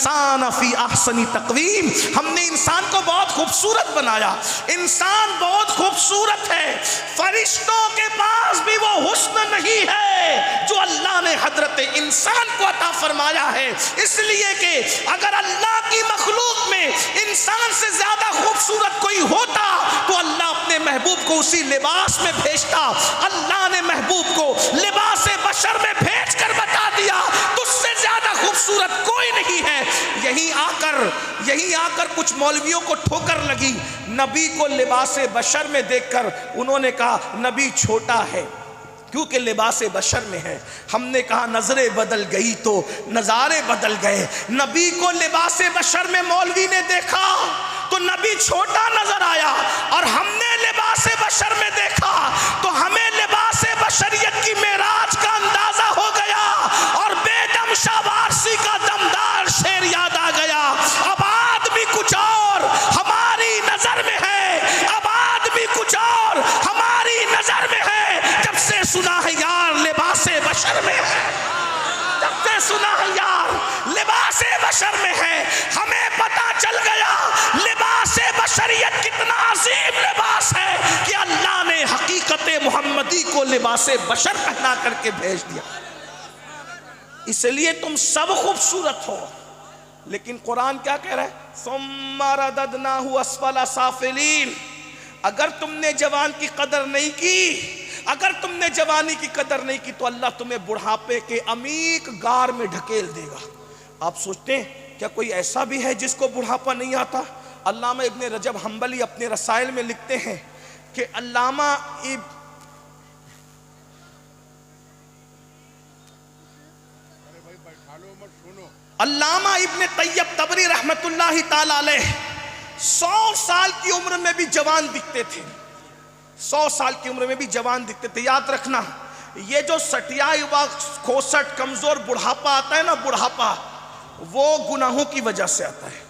الانسان فی احسن تقویم، ہم نے انسان کو بہت خوبصورت بنایا. انسان بہت خوبصورت ہے، فرشتوں کے پاس بھی وہ حسن نہیں ہے جو اللہ نے حضرت انسان کو عطا فرمایا ہے. اس لیے کہ اگر اللہ کی مخلوق میں انسان سے زیادہ خوبصورت کوئی ہوتا تو اللہ اپنے محبوب کو اسی لباس میں بھیجتا. اللہ نے محبوب کو لباس بشر میں بھیج کر بتا دیا تجھ سے زیادہ خوبصورت کوئی نہیں ہے. یہیں آ کر کچھ مولویوں کو ٹھوکر لگی. نبی کو لباس بشر میں دیکھ کر انہوں نے کہا نبی چھوٹا ہے کیونکہ لباس بشر میں ہے. ہم نے کہا نظریں بدل گئی تو نظارے بدل گئے. نبی کو لباس بشر میں مولوی نے دیکھا تو نبی چھوٹا نظر آیا، اور ہم نے لباس بشر میں دیکھا تو ہمیں لباس بشریت کی معراج کا اندازہ ہو گیا، اور بے دم شاہ وارسی کا دمدار شعر یاد آ گیا. اب آدمی کچھ اور ہماری نظر میں ہے، اب آدمی کچھ اور ہماری نظر میں ہے. جب سے سنا ہے یار لباس بشر میں ہے، جب سے سنا ہے یار لباس بشر میں ہے، ہمیں پتا چل گیا لباس بشریت کتنا عظیم لباس ہے کہ اللہ نے حقیقت محمدی کو لباس بشر پہنا کر کے بھیج دیا. اس لیے تم سب خوبصورت ہو. لیکن قرآن کیا کہہ رہا ہے؟ ثم رددناہ اسفل سافلین. اگر تم نے جوان کی قدر نہیں کی، اگر تم نے جوانی کی قدر نہیں کی تو اللہ تمہیں بڑھاپے کے عمیق غار میں ڈھکیل دے گا. آپ سوچتے ہیں کیا کوئی ایسا بھی ہے جس کو بڑھاپا نہیں آتا؟ علامہ ابن رجب حنبلی اپنے رسائل میں لکھتے ہیں کہ علامہ ابن طیب طبری رحمت اللہ تعالی علیہ 100 سال کی عمر میں بھی جوان دکھتے تھے. 100 سال کی عمر میں بھی جوان دکھتے تھے. یاد رکھنا یہ جو سٹیائی ہوا کھوسٹ کمزور بڑھاپا آتا ہے نا، بڑھاپا وہ گناہوں کی وجہ سے آتا ہے.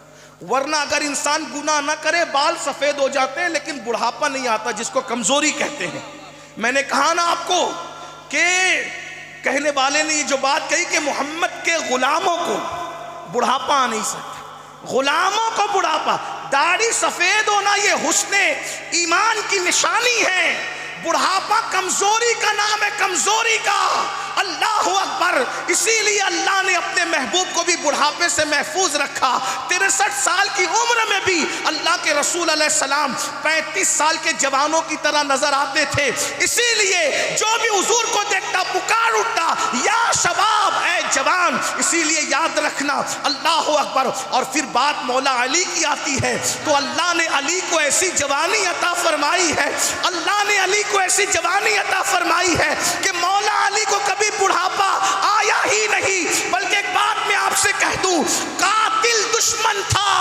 ورنہ اگر انسان گناہ نہ کرے بال سفید ہو جاتے ہیں، لیکن بڑھاپا نہیں آتا جس کو کمزوری کہتے ہیں. میں نے کہا نا آپ کو کہ کہنے والے نے یہ جو بات کہی کہ محمد کے غلاموں کو بڑھاپا آ نہیں سکتا. غلاموں کو بڑھاپا، داڑھی سفید ہونا یہ حسن ایمان کی نشانی ہے. بڑھاپا کمزوری کا نام ہے، کمزوری کا. اللہ اکبر. اسی لیے اللہ نے اپنے محبوب کو بھی بڑھاپے سے محفوظ رکھا. 63 سال کی عمر میں بھی اللہ کے رسول علیہ السلام 35 سال کے جوانوں کی طرح نظر آتے تھے. اسی لیے جو بھی حضور کو دیکھتا پکار اٹھتا یا شباب، اے جوان. اسی لیے یاد رکھنا اللہ اکبر. اور پھر بات مولا علی کی آتی ہے تو اللہ نے علی کو ایسی جوانی عطا فرمائی ہے، اللہ نے علی کو ایسی جوانی عطا فرمائی ہے کہ مولا علی کو کبھی بڑھاپا آیا ہی نہیں. بلکہ ایک بات میں آپ سے کہہ دوں، قاتل دشمن تھا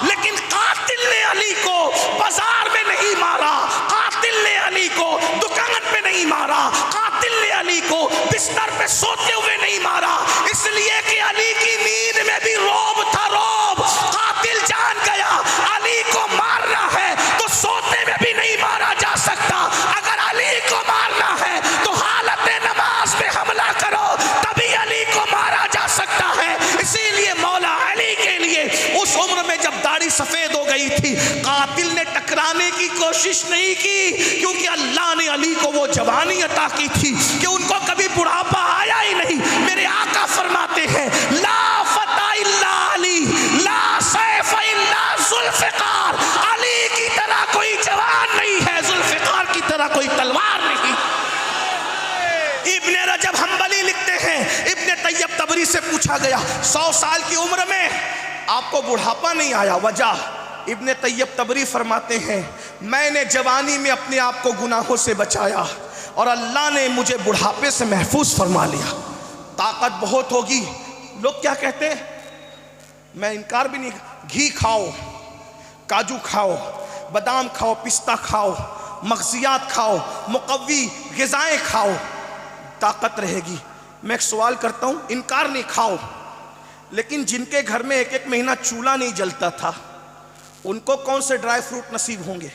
لیکن قاتل نے علی کو بازار میں نہیں مارا، قاتل نے علی کو دکان پہ نہیں مارا، قاتل نے علی کو بستر پہ سوتے ہوئے نہیں مارا. اس لیے کہ علی کی نیند میں بھی روب تھا، روب. قاتل جان گیا علی کو مارنا ہے تو سوتے میں بھی نہیں مارا جا سکتا. اگر علی کو مارنا ہے تو حالت نماز میں حملہ کرو تبھی علی کو مارا جا سکتا ہے. اسی لیے مولا علی کے لیے اس عمر میں جب داڑھی سفید ہو گئی تھی، قاتل نے ٹکرانے کی کوشش نہیں کی کیونکہ اللہ نے علی کو وہ جوانی عطا کی تھی کہ ان کو کبھی بڑھاپا آیا ہی نہیں. میرے آقا فرماتے ہیں لا فتح الا علی، لا سیف الا ذوالفقار. علی کی طرح کوئی جوان نہیں ہے، ذوالفقار کی طرح کوئی تلوار نہیں. ابن رجب حنبلی لکھتے ہیں ابن طیب طبری سے پوچھا گیا 100 سال کی عمر میں آپ کو بڑھاپا نہیں آیا، وجہ؟ ابن طیب طبری فرماتے ہیں میں نے جوانی میں اپنے آپ کو گناہوں سے بچایا اور اللہ نے مجھے بڑھاپے سے محفوظ فرما لیا. طاقت بہت ہوگی. لوگ کیا کہتے ہیں، میں انکار بھی نہیں، گھی کھاؤ، کاجو کھاؤ، بادام کھاؤ، پستہ کھاؤ، مغزیات کھاؤ، مقوی غذائیں کھاؤ، طاقت رہے گی. میں ایک سوال کرتا ہوں، انکار نہیں، کھاؤ. لیکن جن کے گھر میں ایک ایک مہینہ چولہا نہیں جلتا تھا ان کو کون سے ڈرائی فروٹ نصیب ہوں گے؟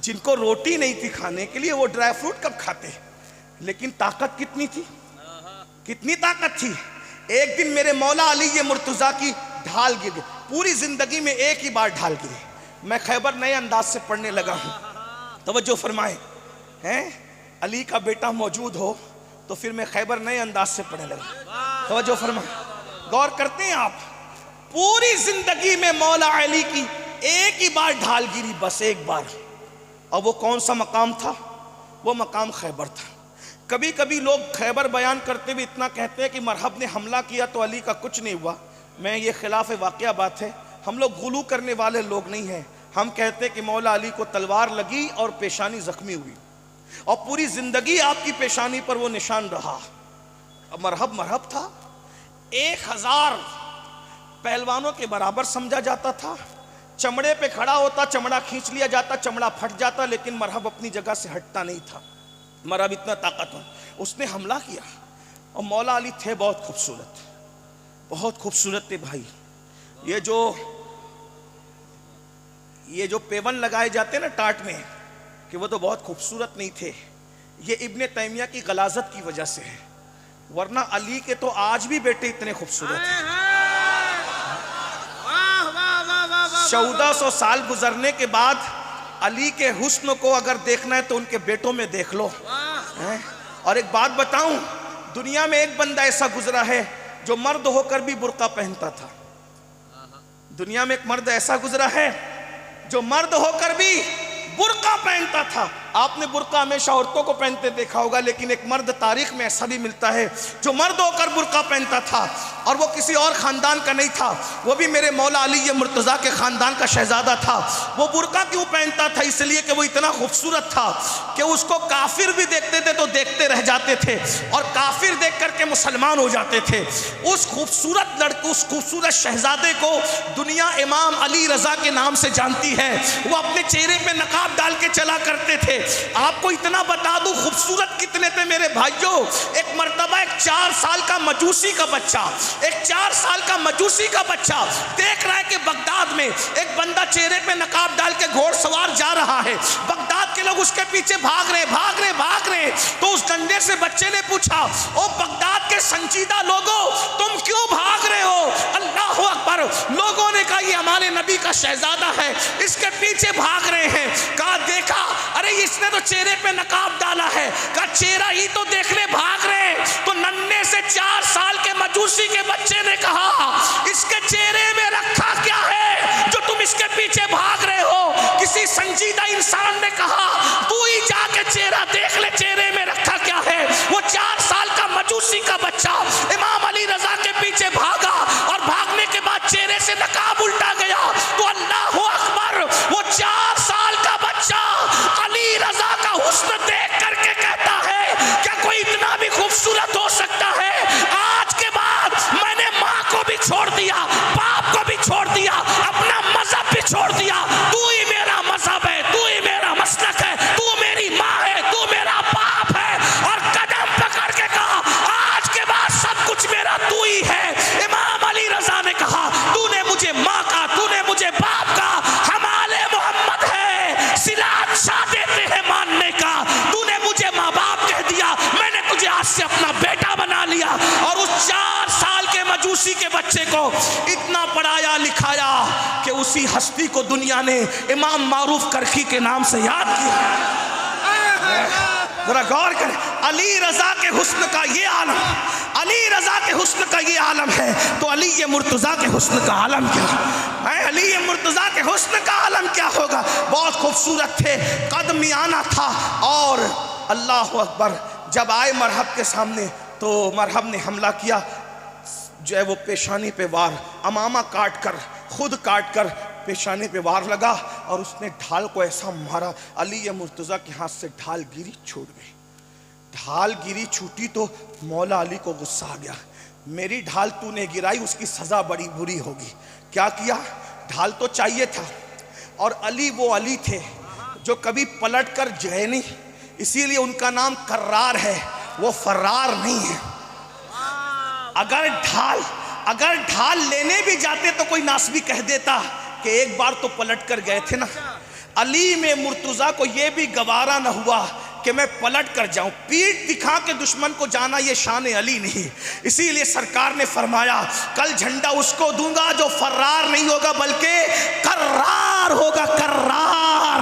جن کو روٹی نہیں تھی کھانے کے لیے وہ ڈرائی فروٹ کب کھاتے؟ لیکن طاقت کتنی تھی، کتنی طاقت تھی. ایک دن میرے مولا علی مرتضیٰ کی ڈھال گر گئی. پوری زندگی میں ایک ہی بار ڈھال گری. میں خیبر نئے انداز سے پڑھنے لگا ہوں. توجہ فرمائیں, علی کا بیٹا موجود ہو تو پھر میں خیبر نئے انداز سے پڑھنے لگا. توجہ فرمائیں, غور کرتے ہیں آپ, پوری زندگی میں مولا علی کی ایک ہی بار ڈھال گری, بس ایک بار. اور وہ کون سا مقام تھا؟ وہ مقام خیبر تھا. کبھی کبھی لوگ خیبر بیان کرتے ہوئے اتنا کہتے ہیں کہ مرحب نے حملہ کیا تو علی کا کچھ نہیں ہوا. میں یہ خلاف واقعہ بات ہے. ہم لوگ غلو کرنے والے لوگ نہیں ہیں. ہم کہتے ہیں کہ مولا علی کو تلوار لگی اور پیشانی زخمی ہوئی, اور پوری زندگی آپ کی پیشانی پر وہ نشان رہا. مرحب مرحب تھا. 1000 پہلوانوں کے برابر سمجھا جاتا تھا. چمڑے پہ کھڑا ہوتا, چمڑا کھینچ لیا جاتا, چمڑا پھٹ جاتا, لیکن مرحب اپنی جگہ سے ہٹتا نہیں تھا. مرحب اتنا طاقتور. اس نے حملہ کیا, اور مولا علی تھے بہت خوبصورت, بہت خوبصورت تھے بھائی. یہ جو پیون لگائے جاتے ہیں نا ٹاٹ میں, کہ وہ تو بہت خوبصورت نہیں تھے. یہ ابن تیمیہ کی غلاظت کی وجہ سے ہے, ورنہ علی کے تو آج بھی بیٹے اتنے خوبصورت ہیں. 1400 سال گزرنے کے بعد علی کے حسن کو اگر دیکھنا ہے تو ان کے بیٹوں میں دیکھ لو. اور ایک بات بتاؤں, دنیا میں ایک بندہ ایسا گزرا ہے جو مرد ہو کر بھی برقع پہنتا تھا. دنیا میں ایک مرد ایسا گزرا ہے جو مرد ہو کر بھی برقع پہنتا تھا. آپ نے برقع ہمیشہ عورتوں کو پہنتے دیکھا ہوگا, لیکن ایک مرد تاریخ میں ایسا بھی ملتا ہے جو مرد ہو کر برقع پہنتا تھا, اور وہ کسی اور خاندان کا نہیں تھا, وہ بھی میرے مولا علی مرتضیٰ کے خاندان کا شہزادہ تھا. وہ برقع کیوں پہنتا تھا؟ اس لیے کہ وہ اتنا خوبصورت تھا کہ اس کو کافر بھی دیکھتے تھے تو دیکھتے رہ جاتے تھے, اور کافر دیکھ کر کے مسلمان ہو جاتے تھے. اس خوبصورت لڑکے, اس خوبصورت شہزادے کو دنیا امام علی رضا کے نام سے جانتی ہے. وہ اپنے چہرے پہ نقاب ڈال کے چلا کرتے تھے. آپ کو اتنا بتا دوں خوبصورت کتنے تھے میرے بھائیوں. ایک مرتبہ ایک 4 سال کا مجوسی کا بچہ, ایک 4 سال کا مجوسی کا بچہ دیکھ رہا ہے کہ بغداد میں ایک بندہ چہرے پہ نقاب ڈال کے گھوڑ سوار جا رہا ہے. بغداد کے لوگ اس کے پیچھے بھاگ رہے. تو اس ڈنڈے سے بچے نے پوچھا, او بغداد کے سنجیدہ لوگوں, تم کیوں بھاگ رہے ہو؟ اللہ اکبر. لوگوں نے کہا یہ ہمارے نبی کا شہزادہ ہے, اس کے پیچھے بھاگ رہے ہیں. کہا دیکھا, ارے اس نے تو چہرے پہ نقاب ڈالا ہے. کہا چہرہ ہی تو دیکھ لے, بھاگ رہے. تو ننھے سے 4 سال کے مجوسی کے بچے نے کہا اس کے چہرے میں رکھا کیا ہے جو تم اس کے پیچھے بھاگ رہے ہو؟ کسی سنجیدہ انسان نے کہا تو ہی جا کے چہرہ دیکھ لے, چہرے میں رکھا کیا ہے. وہ 4 سال کا مجوسی کا بچہ امام علی رضا کے پیچھے بھاگا, اور بھاگنے کے بعد چہرے سے نقاب الٹا گیا. تو اللہ اکبر, وہ 4 سال کا بچہ علی رضا کا حسن دیکھ کر کے کہتا ہے کیا کوئی اتنا بھی خوبصورت ہو سکتا ہے؟ آج کے بعد میں نے ماں کو بھی چھوڑ دیا, باپ کو بھی چھوڑ دیا, اپنا مذہب بھی چھوڑ دیا. تو ہی میرا مذہب ہے, تو ہی میرا مسلک ہے, تو میری ماں ہے, تو میرا باپ ہے. اور قدم پکڑ کے کہا آج کے بعد سب کچھ میرا تو ہی ہے. امام علی رضا نے کہا تو نے مجھے ماں کا, تو نے مجھے باپ کا, ہمارے محمد ہے صلات شاہ دیتے ہیں ماننے کا. تو نے مجھے ماں باپ کہہ دیا, میں نے تجھے آج سے اپنا بیٹا بنا لیا. اور اس 4 سال کے مجوسی کے بچے کو اتنا پڑھایا لکھایا کہ اسی ہستی کو دنیا نے امام معروف کرخی کے نام سے یاد کیا. ذرا غور کریں, علی رضا کے حسن کا یہ عالم, علی رضا کے حسن کا یہ عالم ہے, تو علی مرتضیٰ کے حسن کا عالم کیا ہے؟ علی مرتضیٰ کے حسن کا عالم کیا ہوگا؟ بہت خوبصورت تھے, قد میانہ تھا. اور اللہ اکبر, جب آئے مرحب کے سامنے تو مرحب نے حملہ کیا, جو ہے وہ پیشانی پہ وار, امامہ کاٹ کر, خود کاٹ کر پیشانی پہ وار لگا, اور اس نے ڈھال کو ایسا مارا, علی مرتضیٰ کے ہاتھ سے ڈھال گری, چھوٹ گئی. ڈھال گری چھوٹی تو مولا علی کو غصہ آ گیا, میری ڈھال تو نے گرائی, اس کی سزا بڑی بری ہوگی. کیا کیا؟ ڈھال تو چاہیے تھا, اور علی وہ علی تھے جو کبھی پلٹ کر گئے نہیں, اسی لیے ان کا نام کرار ہے, وہ فرار نہیں ہے. اگر ڈھال لینے بھی جاتے تو کوئی ناسبی کہہ دیتا کہ ایک بار تو پلٹ کر گئے تھے نا. علی میں مرتضیٰ کو یہ بھی گوارا نہ ہوا کہ میں پلٹ کر جاؤں. پیٹ دکھا کے دشمن کو جانا یہ شان علی نہیں. اسی لیے سرکار نے فرمایا کل جھنڈا اس کو دوں گا جو فرار نہیں ہوگا بلکہ کرار ہوگا. کرار.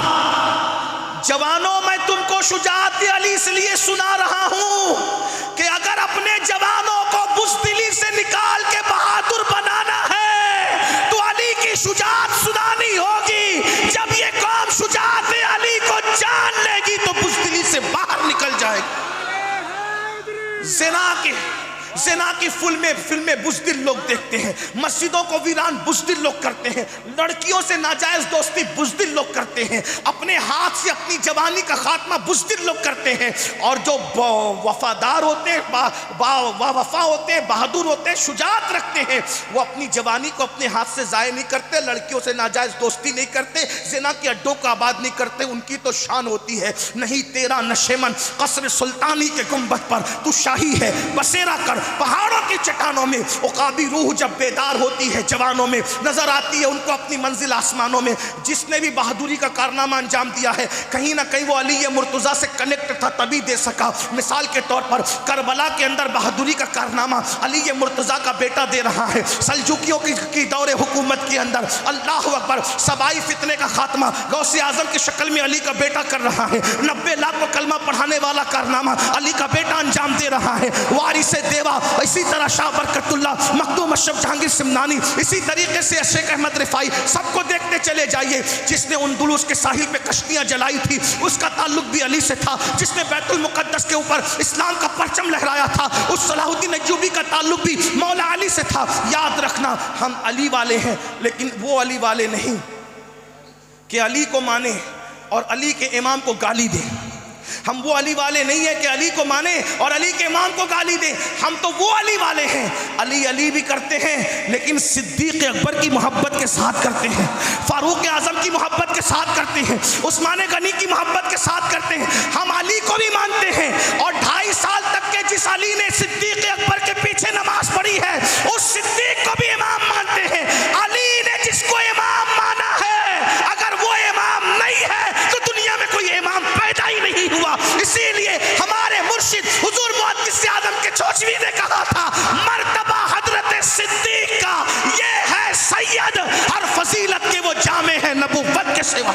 جوانوں میں تم کو شجاعت علی اس لیے سنا رہا ہوں کہ اگر اپنے جوانوں کو بزدلی سے نکال کے بہادر بنانا ہے تو علی کی شجاعت سنانی ہوگی. جب یہ قوم شجاعت علی کو جان لے گی تو بزدلی سے باہر نکل جائے گی. زنا کی فلمیں بزدل لوگ دیکھتے ہیں, مسجدوں کو ویران بزدل لوگ کرتے ہیں, لڑکیوں سے ناجائز دوستی بزدل لوگ کرتے ہیں, اپنے ہاتھ سے اپنی جوانی کا خاتمہ بزدل لوگ کرتے ہیں. اور جو وفادار ہوتے ہیں, وفا ہوتے ہیں, بہادر ہوتے ہیں, شجاعت رکھتے ہیں, وہ اپنی جوانی کو اپنے ہاتھ سے ضائع نہیں کرتے, لڑکیوں سے ناجائز دوستی نہیں کرتے, زنا کے اڈوں کو آباد نہیں کرتے. ان کی تو شان ہوتی ہے نہیں تیرا نشیمن قصر سلطانی کے گنبد پر تو شاہی ہے بسیرا کر. پہاڑوں کی چٹانوں میں عقابی روح جب بیدار ہوتی ہے جوانوں میں نظر آتی ہے ان کو اپنی منزل آسمانوں میں. جس نے بھی بہادری کا کارنامہ انجام دیا ہے کہیں نہ کہیں وہ علی مرتضیٰ سے کنیکٹ تھا تبھی دے سکا. مثال کے طور پر کربلا کے اندر بہادری کا کارنامہ علی مرتضیٰ کا بیٹا دے رہا ہے. سلجوکیوں کی دور حکومت کے اندر اللہ اکبر سبائی فتنے کا خاتمہ غوث اعظم کی شکل میں علی کا بیٹا کر رہا ہے. 90 لاکھ کو کلمہ پڑھانے والا کارنامہ علی کا بیٹا انجام دے رہا ہے. وارث دیوا اسی طرح شاہ برکت اللہ مخدوم اشرف جہانگیر سمنانی اسی طریقے سے شیخ احمد رفاعی سب کو دیکھتے چلے جائیے. جس نے اندلس کے ساحل پہ کشتیاں جلائی تھی اس کا تعلق بھی علی سے تھا. جس نے بیت المقدس کے اوپر اسلام کا پرچم لہرایا تھا اس صلاح الدین ایوبی کا تعلق بھی مولا علی سے تھا. یاد رکھنا ہم علی والے ہیں لیکن وہ علی والے نہیں کہ علی کو مانے اور علی کے امام کو گالی دیں. ہم وہ علی والے نہیں ہیں کہ علی کو مانے اور علی کے امام کو گالی دیں. ہم تو وہ علی والے ہیں علی بھی کرتے ہیں لیکن صدیق اکبر کی محبت کے ساتھ کرتے ہیں, فاروق اعظم کی محبت کے ساتھ کرتے ہیں, عثمان غنی کی محبت کے ساتھ کرتے ہیں. ہم علی کو بھی مانتے ہیں اور 2.5 سال تک کے جس علی نے صدیق اکبر کے پیچھے نماز پڑھی ہے اس صدیق کو بھی امام مانتے ہیں. علی نے جس کو امام مانا ہے اگر وہ امام نہیں ہے تو دنیا میں کوئی امام پیدا ہی نہیں ہوا. اسی لیے ہمارے مرشد حضور محدث اعظم کے چوچوی نے کہا تھا مرتبہ حضرت صدیق کا یہ ہے سید, ہر فضیلت کے وہ جامع ہے نبوت کے سوا,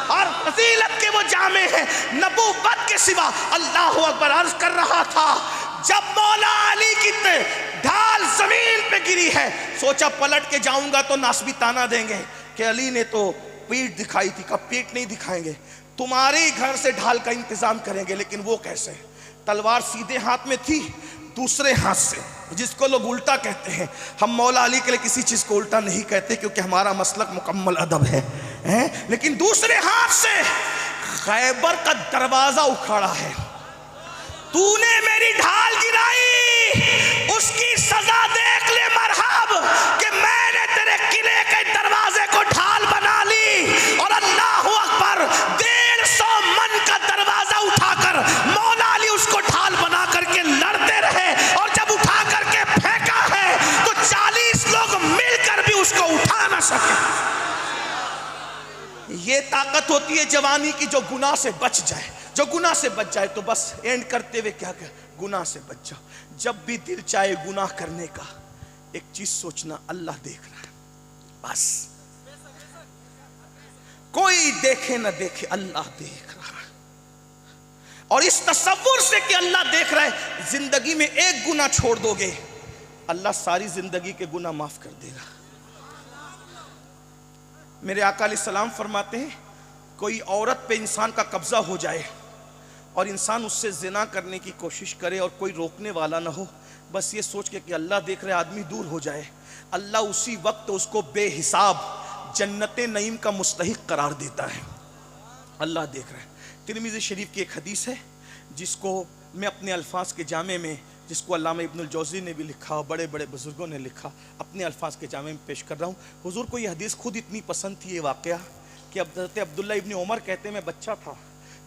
اور فضیلت کے وہ جامع ہے نبوت کے سوا. اللہ اکبر. عرض کر رہا تھا جب مولا علی کی ڈھال زمین پہ گری ہے سوچا پلٹ کے جاؤں گا تو ناس بھی تانا دیں گے کہ علی نے تو پیٹ دکھائی تھی. کب پیٹ نہیں دکھائیں گے, تمہارے گھر سے ڈھال کا انتظام کریں گے. لیکن وہ کیسے؟ تلوار سیدھے ہاتھ میں تھی, دوسرے ہاتھ سے, جس کو لوگ الٹا کہتے ہیں. ہم مولا علی کے لیے کسی چیز کو الٹا نہیں کہتے کیونکہ ہمارا مسلک مکمل ادب ہے. لیکن دوسرے ہاتھ سے خیبر کا دروازہ اکھاڑا ہے. تو نے میری ڈھال گرائی, اس کی سزا دیکھ لے مرحب کہ میں نے تیرے قلعے کے دروازے کو ڈھال بنا لی. اور اللہ اکبر 150 من کا دروازہ اٹھا کر مولا علی اس کو ڈھال بنا کر کے لڑتے رہے, اور جب اٹھا کر کے پھینکا ہے تو 40 لوگ مل کر بھی اس کو اٹھا نہ سکے. یہ طاقت ہوتی ہے جوانی کی جو گناہ سے بچ جائے. جو گناہ سے بچ جائے تو بس اینڈ کرتے ہوئے کیا کہ گناہ سے بچ جاؤ. جب بھی دل چاہے گناہ کرنے کا ایک چیز سوچنا اللہ دیکھ رہا ہے. بس کوئی دیکھے نہ دیکھے اللہ دیکھ رہا ہے. اور اس تصور سے کہ اللہ دیکھ رہا ہے زندگی میں ایک گناہ چھوڑ دو گے اللہ ساری زندگی کے گناہ معاف کر دے گا. میرے آقا علیہ السلام فرماتے ہیں کوئی عورت پہ انسان کا قبضہ ہو جائے اور انسان اس سے زنا کرنے کی کوشش کرے اور کوئی روکنے والا نہ ہو, بس یہ سوچ کے کہ اللہ دیکھ رہے آدمی دور ہو جائے, اللہ اسی وقت اس کو بے حساب جنت نعیم کا مستحق قرار دیتا ہے. اللہ دیکھ رہا ہے. ترمذی شریف کی ایک حدیث ہے جس کو میں اپنے الفاظ کے جامع میں, جس کو علامہ ابن الجوزی نے بھی لکھا, بڑے بڑے بزرگوں نے لکھا, اپنے الفاظ کے جامع میں پیش کر رہا ہوں. حضور کو یہ حدیث خود اتنی پسند تھی یہ واقعہ کہ حضرت عبداللہ ابن عمر کہتے ہیں میں بچہ تھا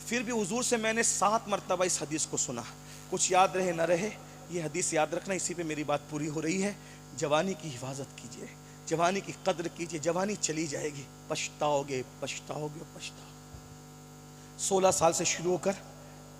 پھر بھی حضور سے میں نے 7 مرتبہ اس حدیث کو سنا. کچھ یاد رہے نہ رہے یہ حدیث یاد رکھنا, اسی پہ میری بات پوری ہو رہی ہے. جوانی کی حفاظت کیجئے, جوانی کی قدر کیجئے, جوانی چلی جائے گی, پچھتاؤ گے پچھتاؤ گے پچھتاؤ. 16 سال سے شروع ہو کر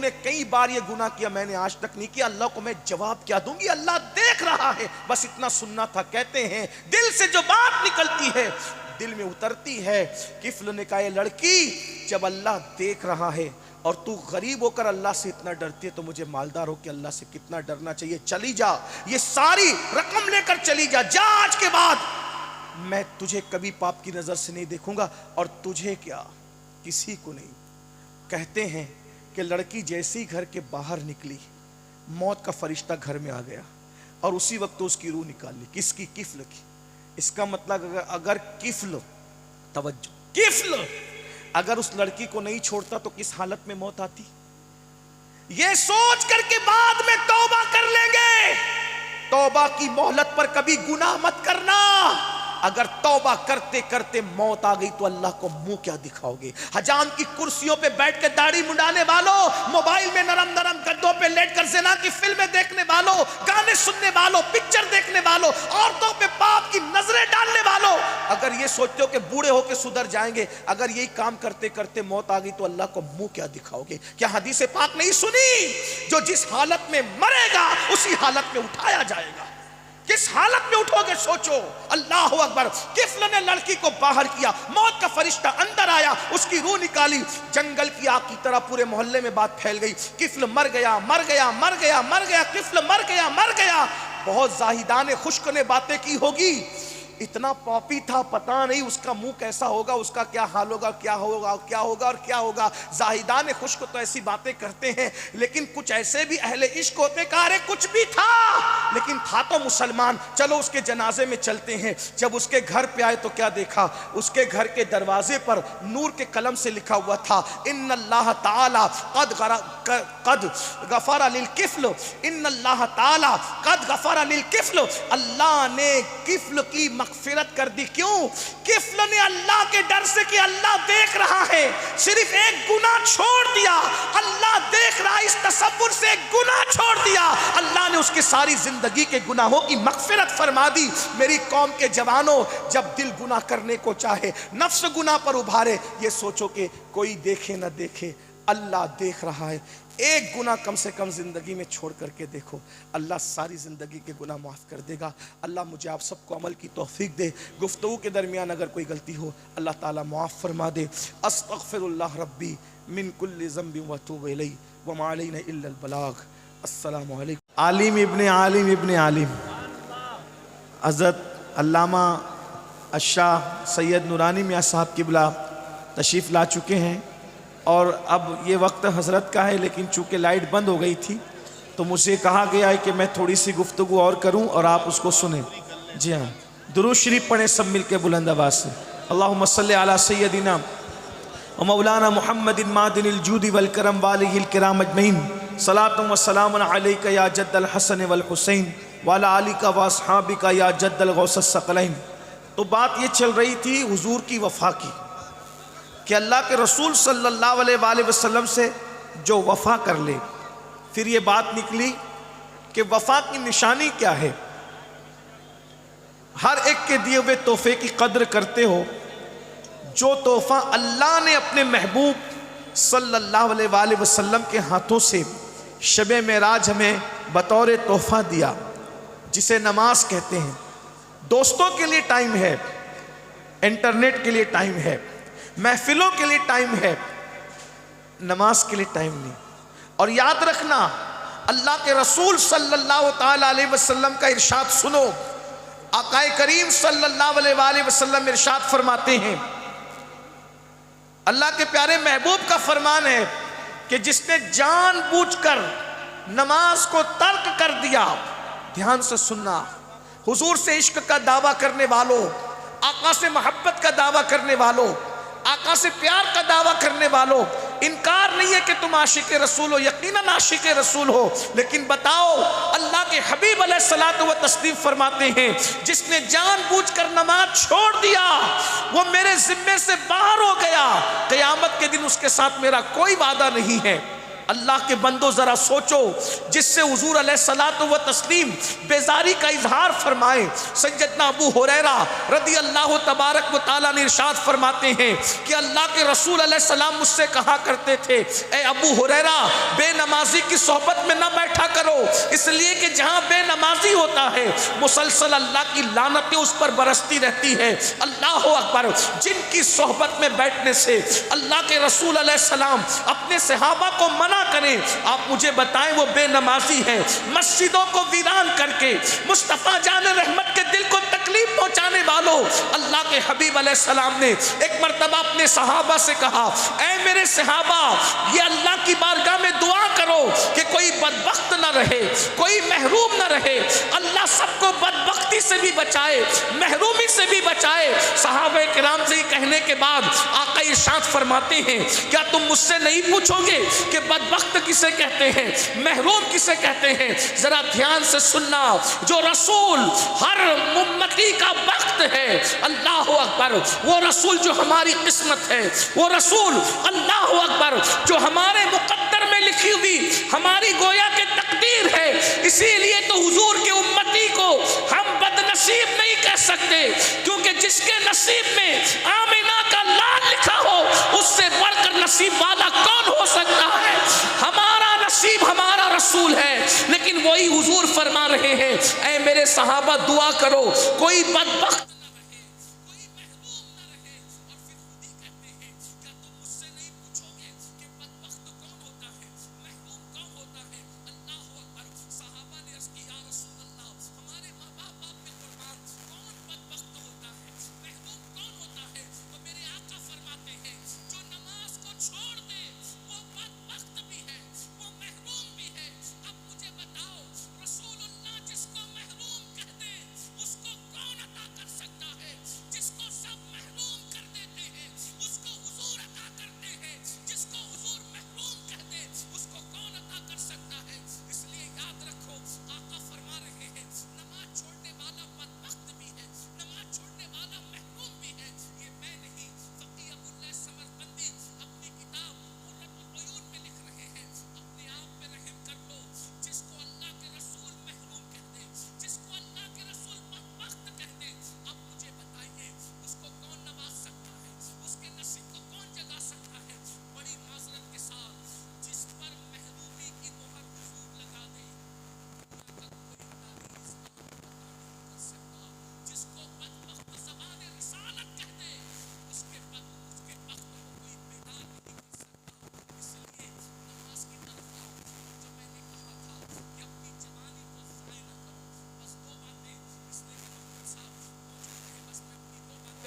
نے کئی بار یہ گناہ کیا، میں نے آج تک نہیں کیا، اللہ کو میں جواب کیا دوں گی؟ اللہ دیکھ رہا ہے، بس اتنا سننا تھا۔ کہتے ہیں دل سے جو بات نکلتی ہے دل میں اترتی ہے۔ کفل نے کہا اے لڑکی، جب اللہ دیکھ رہا ہے اور تو غریب ہو کر اللہ سے اتنا ڈرتی ہے تو مجھے مالدار ہو کے اللہ سے کتنا ڈرنا چاہیے۔ چلی جا، یہ ساری رقم لے کر چلی جا، جا آج کے بعد میں تجھے کبھی پاپ کی نظر سے نہیں دیکھوں گا، اور تجھے کیا کسی کو نہیں۔ کہتے ہیں کہ لڑکی جیسی گھر کے باہر نکلی، موت کا فرشتہ گھر میں آ گیا اور اسی وقت اس کی روح نکال لی۔ کس کی؟ کفل کی۔ اس کا مطلب اگر کفل، توجہ، کفل اگر اس لڑکی کو نہیں چھوڑتا تو کس حالت میں موت آتی؟ یہ سوچ کر کے بعد میں توبہ کر لیں گے۔ توبہ کی مہلت پر کبھی گناہ مت کرنا۔ اگر توبہ کرتے کرتے موت آ گئی تو اللہ کو منہ کیا دکھاؤ گے؟ حجام کی کرسیوں پہ بیٹھ کے داڑھی منڈانے والوں، موبائل میں نرم نرم گدوں پہ لیٹ کر زنا کی فلمیں دیکھنے والوں، گانے سننے والوں، پکچر دیکھنے والوں، عورتوں پہ پاپ کی نظریں ڈالنے والوں، اگر یہ سوچتے ہو کہ بوڑھے ہو کے سدھر جائیں گے، اگر یہی کام کرتے کرتے موت آ گئی تو اللہ کو منہ کیا دکھاؤ گے؟ کیا حدیث پاک نہیں سنی؟ جو جس حالت میں مرے گا اسی حالت میں اٹھایا جائے گا۔ کس حالت میں اٹھو گے سوچو۔ اللہ اکبر۔ کفل نے لڑکی کو باہر کیا، موت کا فرشتہ اندر آیا، اس کی روح نکالی، جنگل کی آگ کی طرح پورے محلے میں بات پھیل گئی، کفل مر گیا، مر گیا، مر گیا، مر گیا، کفل مر گیا، مر گیا۔ بہت زاہدان خشک نے باتیں کی ہوگی، اتنا پاپی تھا، پتہ نہیں اس کا منہ کیسا ہوگا، اس کا کیا حال ہوگا، کیا ہوگا، کیا ہوگا اور کیا ہوگا۔ زاہدان خشک تو ایسی باتیں کرتے ہیں، لیکن کچھ ایسے بھی اہل عشق ہوتے کہ ارے کچھ بھی تھا لیکن تھا تو مسلمان، چلو اس کے جنازے میں چلتے ہیں۔ جب اس کے گھر پہ آئے تو کیا دیکھا؟ اس کے گھر کے دروازے پر نور کے قلم سے لکھا ہوا تھا ان اللہ تعالی قد غفر للکفل، ان اللہ تعالی قد غفر للکفل، اللہ نے کفل کی مغفرت کر دی۔ کیوں؟ کفل نے اللہ کے ڈر سے کہ اللہ دیکھ رہا ہے، صرف ایک گناہ چھوڑ دیا، اللہ دیکھ رہا، اس تصور سے ایک گناہ چھوڑ دیا، اللہ نے اس کی ساری زندگی کے گناہوں کی مغفرت فرما دی۔ میری قوم کے جوانوں، جب دل گناہ کرنے کو چاہے، نفس گناہ پر ابھارے، یہ سوچو کہ کوئی دیکھے نہ دیکھے، اللہ دیکھ رہا ہے۔ ایک گناہ کم سے کم زندگی میں چھوڑ کر کے دیکھو، اللہ ساری زندگی کے گناہ معاف کر دے گا۔ اللہ مجھے آپ سب کو عمل کی توفیق دے۔ گفتگو کے درمیان اگر کوئی غلطی ہو اللہ تعالیٰ معاف فرما دے۔ استغفر اللہ ربی من کل ذنب واتوب الیہ وما علینا الا البلاغ۔ السلام علیکم۔ عالم ابن عالم ابن عالم حضرت علامہ الشاہ سید نورانی میاں صاحب قبلہ تشریف لا چکے ہیں، اور اب یہ وقت حضرت کا ہے، لیکن چونکہ لائٹ بند ہو گئی تھی تو مجھے کہا گیا ہے کہ میں تھوڑی سی گفتگو اور کروں اور آپ اس کو سنیں۔ جی ہاں، درود شریف پڑھیں سب مل کے بلند آواز سے۔ اللہم صلی علی سیدنا و مولانا محمد معدن الجود والکرم والہ الکرام اجمعین، صلاۃ و سلام علیک یا جد الحسن والحسین وعلی آلک و اصحابک یا جد الغوث الثقلین۔ تو بات یہ چل رہی تھی حضور کی وفا کی، کہ اللہ کے رسول صلی اللہ علیہ وآلہ وسلم سے جو وفا کر لے۔ پھر یہ بات نکلی کہ وفا کی نشانی کیا ہے؟ ہر ایک کے دیے ہوئے تحفے کی قدر کرتے ہو۔ جو تحفہ اللہ نے اپنے محبوب صلی اللہ علیہ وآلہ وسلم کے ہاتھوں سے شب معراج ہمیں بطور تحفہ دیا، جسے نماز کہتے ہیں۔ دوستوں کے لیے ٹائم ہے، انٹرنیٹ کے لیے ٹائم ہے، محفلوں کے لیے ٹائم ہے، نماز کے لیے ٹائم نہیں۔ اور یاد رکھنا، اللہ کے رسول صلی اللہ تعالی علیہ وسلم کا ارشاد سنو۔ آقا کریم صلی اللہ علیہ وآلہ وسلم ارشاد فرماتے ہیں، اللہ کے پیارے محبوب کا فرمان ہے کہ جس نے جان بوجھ کر نماز کو ترک کر دیا، دھیان سے سننا، حضور سے عشق کا دعویٰ کرنے والوں، آقا سے محبت کا دعویٰ کرنے والوں، آقا سے پیار کا دعویٰ کرنے والوں، انکار نہیں ہے کہ تم عاشق رسول ہو، یقیناً عاشق رسول ہو، لیکن بتاؤ اللہ کے حبیب علیہ الصلوۃ والتسلیم فرماتے ہیں جس نے جان بوجھ کر نماز چھوڑ دیا وہ میرے ذمے سے باہر ہو گیا، قیامت کے دن اس کے ساتھ میرا کوئی وعدہ نہیں ہے۔ اللہ کے بندو ذرا سوچو، جس سے حضور علیہ الصلوۃ و تسلیم بیزاری کا اظہار فرمائے۔ سیدنا ابو ہریرہ رضی اللہ تبارک و تعالیٰ نے ارشاد فرماتے ہیں کہ اللہ کے رسول علیہ السلام مجھ سے کہا کرتے تھے، اے ابو ہریرہ بے نمازی کی صحبت میں نہ بیٹھا کرو، اس لیے کہ جہاں بے نمازی ہوتا ہے مسلسل اللہ کی لعنتیں اس پر برستی رہتی ہے۔ اللہ اکبر، جن کی صحبت میں بیٹھنے سے اللہ کے رسول علیہ السلام اپنے صحابہ کو منع کریں، آپ مجھے بتائیں وہ بے نمازی ہے۔ مسجدوں کو ویران کر کے مصطفیٰ جان رحمت کے دل کو تکلیف پہنچانے والوں، اللہ کے حبیب علیہ السلام نے ایک مرتبہ اپنے صحابہ سے کہا، اے میرے صحابہ یہ اللہ کی بارگاہ میں دعا کرو کہ کوئی بدبخت نہ رہے، کوئی محروم نہ رہے، اللہ سب کو بدبختی سے بھی بچائے، محرومی سے بھی بچائے۔ صحابہ کرام سے یہ کہنے کے بعد آقا ارشاد فرماتے ہیں، کیا تم مجھ سے نہیں پوچھو گے کہ بدبخت کسے کہتے ہیں، محروم کسے کہتے ہیں؟ ذرا دھیان سے سننا، جو رسول ہر امتی کا بخت ہے، اللہ اکبر، وہ رسول جو ہماری قسمت ہے، وہ رسول اللہ اکبر جو ہمارے مقدر میں لکھی ہوئی ہماری گویا کے تقدیر ہے۔ اسی لیے تو حضور کے امتی کو ہم بد نصیب نہیں کہہ سکتے، کیونکہ جس کے نصیب میں آمینہ کا لال لکھا ہو اس سے بڑھ کر نصیب والا کون ہو سکتا ہے؟ ہمارا نصیب ہمارا رسول ہے، لیکن وہی حضور فرما رہے ہیں، اے میرے صحابہ دعا کرو کوئی بدبخت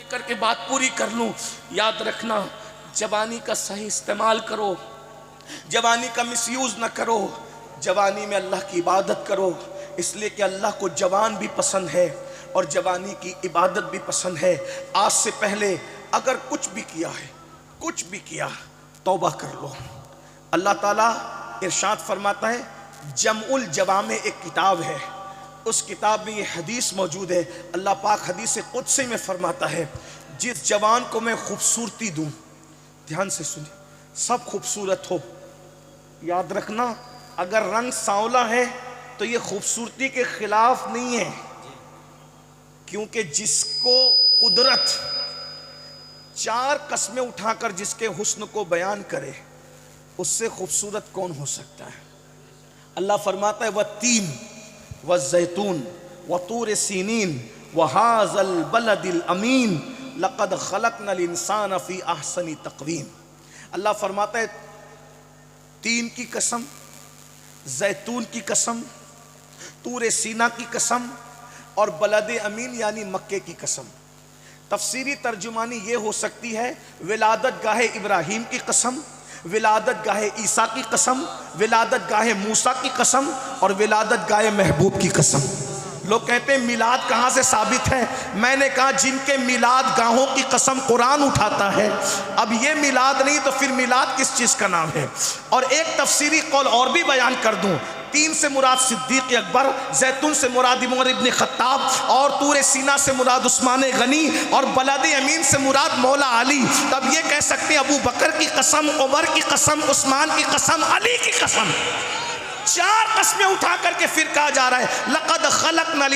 کر کے بات پوری کر لوں۔ یاد رکھنا، جوانی کا صحیح استعمال کرو، جوانی کا مس یوز نہ کرو، جوانی میں اللہ کی عبادت کرو، اس لیے کہ اللہ کو جوان بھی پسند ہے اور جوانی کی عبادت بھی پسند ہے۔ آج سے پہلے اگر کچھ بھی کیا ہے، کچھ بھی کیا، توبہ کر لو۔ اللہ تعالیٰ ارشاد فرماتا ہے، جمع الجوامع ایک کتاب ہے، اس کتاب میں یہ حدیث موجود ہے۔ اللہ پاک حدیث قدسی میں فرماتا ہے، جس جوان کو میں خوبصورتی دوں، دھیان سے سنیں، سب خوبصورت ہو، یاد رکھنا اگر رنگ سانولا ہے تو یہ خوبصورتی کے خلاف نہیں ہے، کیونکہ جس کو قدرت چار قسمیں اٹھا کر جس کے حسن کو بیان کرے، اس سے خوبصورت کون ہو سکتا ہے؟ اللہ فرماتا ہے، وَالتین والزیتون وطور سینین وہذا البلد الامین لقد خلقنا الانسان فی احسن تقویم۔ اللہ فرماتا ہے، تین کی قسم، زیتون کی قسم، طور سینا کی قسم اور بلد امین یعنی مکے کی قسم۔ تفسیری ترجمانی یہ ہو سکتی ہے، ولادت گاہ ابراہیم کی قسم، ولادت گاہ عیسیٰ کی قسم، ولادت گاہ موسیٰ کی قسم اور ولادت گاہ محبوب کی قسم۔ لوگ کہتے ہیں میلاد کہاں سے ثابت ہے؟ میں نے کہا جن کے میلاد گاہوں کی قسم قرآن اٹھاتا ہے، اب یہ میلاد نہیں تو پھر میلاد کس چیز کا نام ہے؟ اور ایک تفسیری قول اور بھی بیان کر دوں، تین سے مراد صدیق اکبر، زیتون سے مراد عمر ابن خطاب، اور طور سینا سے مراد عثمان غنی، اور بلد امین سے مراد مولا علی، تب یہ کہہ سکتے ہیں ابو بکر کی قسم، عمر کی قسم، عثمان کی قسم، علی کی قسم، چار قسمیں اٹھا کر کے پھر کہا جا رہا ہے لقد خلقنا